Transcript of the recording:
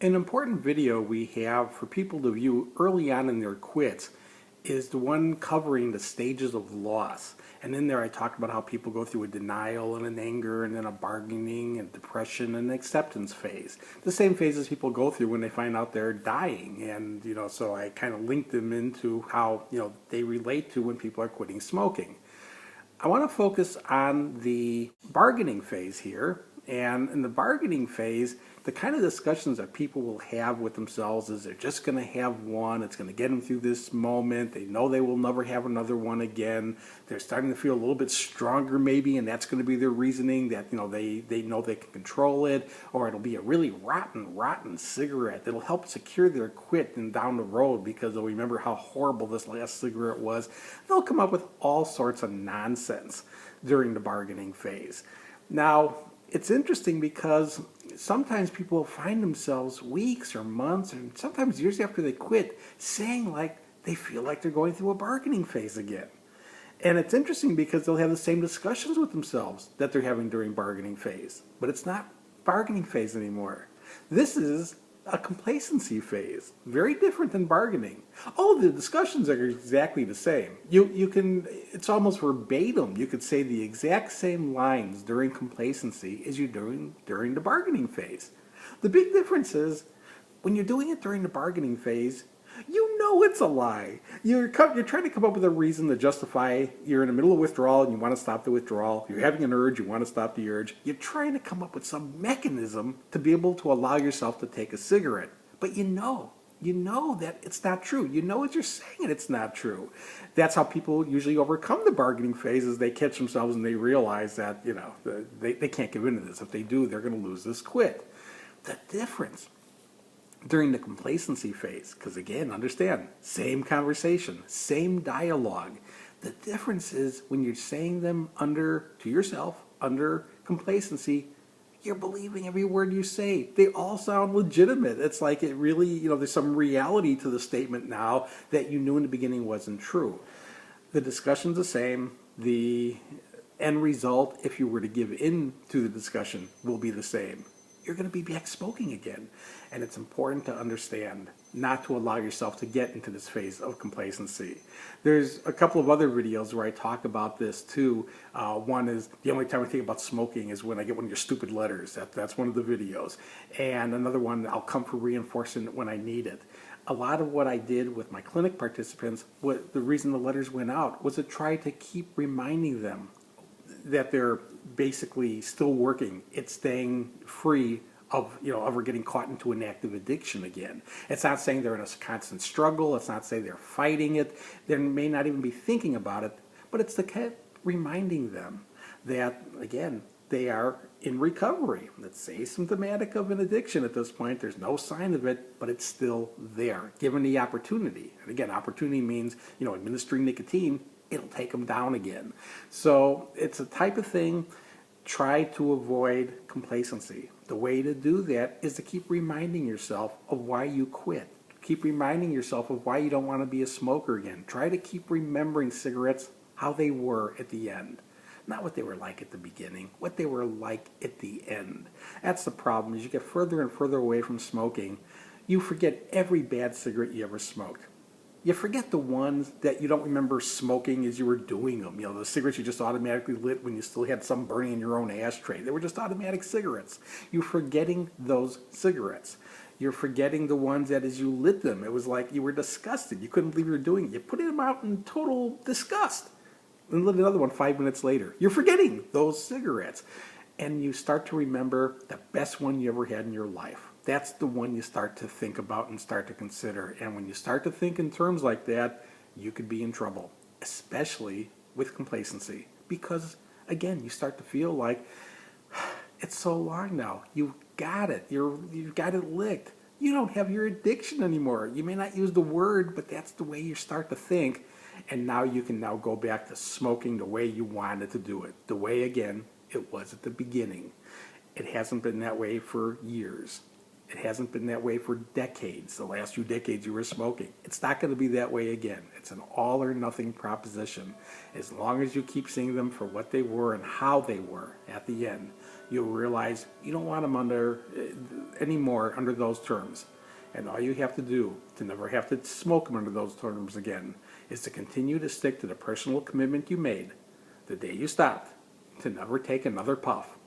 An important video we have for people to view early on in their quits is the one covering the stages of loss. And in there I talked about how people go through a denial and an anger and then a bargaining and depression and acceptance phase. The same phases people go through when they find out they're dying. And, so I kind of linked them into how, they relate to when people are quitting smoking. I want to focus on the bargaining phase here. And in the bargaining phase, the kind of discussions that people will have with themselves is they're just going to have one. It's going to get them through this moment. They know they will never have another one again. They're starting to feel a little bit stronger maybe, and that's going to be their reasoning that, they know they can control it, or it'll be a really rotten cigarette that'll help secure their quit and down the road because they'll remember how horrible this last cigarette was. They'll come up with all sorts of nonsense during the bargaining phase. Now, it's interesting because sometimes people find themselves weeks or months and sometimes years after they quit saying like they feel like they're going through a bargaining phase again. And it's interesting because they'll have the same discussions with themselves that they're having during bargaining phase. But it's not bargaining phase anymore. This is a complacency phase. Very different than bargaining. Oh, the discussions are exactly the same. You can, it's almost verbatim. You could say the exact same lines during complacency as you're doing during the bargaining phase. The big difference is when you're doing it during the bargaining phase, you know it's a lie. You're trying to come up with a reason to justify you're in the middle of withdrawal and you want to stop the withdrawal. You're having an urge, you want to stop the urge. You're trying to come up with some mechanism to be able to allow yourself to take a cigarette. But you know that it's not true. You know as you're saying it, it's not true. That's how people usually overcome the bargaining phase is they catch themselves and they realize that, they can't give in to this. If they do, they're going to lose this quit. The difference during the complacency phase, because again, understand, same conversation, same dialogue. The difference is when you're saying them to yourself, under complacency, you're believing every word you say. They all sound legitimate. It's like it really, there's some reality to the statement now that you knew in the beginning wasn't true. The discussion's the same. The end result, if you were to give in to the discussion, will be the same. You're going to be back smoking again. And it's important to understand not to allow yourself to get into this phase of complacency. There's a couple of other videos where I talk about this too. One is the only time I think about smoking is when I get one of your stupid letters. That's one of the videos. And another one, I'll come for reinforcement when I need it. A lot of what I did with my clinic participants, the reason the letters went out was to try to keep reminding them that they're basically still working. It's staying free of ever getting caught into an active addiction again. It's not saying they're in a constant struggle. It's not saying they're fighting it. They may not even be thinking about it, but it's reminding them that, again, they are in recovery. It's asymptomatic of an addiction at this point. There's no sign of it, but it's still there, given the opportunity. And again, opportunity means, administering nicotine, it'll take them down again. So it's a type of thing, try to avoid complacency. The way to do that is to keep reminding yourself of why you quit. Keep reminding yourself of why you don't want to be a smoker again. Try to keep remembering cigarettes, how they were at the end. Not what they were like at the beginning, what they were like at the end. That's the problem. As you get further and further away from smoking, you forget every bad cigarette you ever smoked. You forget the ones that you don't remember smoking as you were doing them. The cigarettes you just automatically lit when you still had some burning in your own ashtray. They were just automatic cigarettes. You're forgetting those cigarettes. You're forgetting the ones that as you lit them, it was like you were disgusted. You couldn't believe you were doing it. You put them out in total disgust. And lit another one 5 minutes later. You're forgetting those cigarettes. And you start to remember the best one you ever had in your life. That's the one you start to think about and start to consider. And when you start to think in terms like that, you could be in trouble, especially with complacency. Because, again, you start to feel like, it's so long now. You've got it. You've got it licked. You don't have your addiction anymore. You may not use the word, but that's the way you start to think. And now you can now go back to smoking the way you wanted to do it. The way, again, it was at the beginning. It hasn't been that way for years. It hasn't been that way for decades. The last few decades you were smoking. It's not going to be that way again. It's an all or nothing proposition. As long as you keep seeing them for what they were and how they were at the end, you'll realize you don't want them anymore under those terms. And all you have to do to never have to smoke them under those terms again is to continue to stick to the personal commitment you made the day you stopped to never take another puff.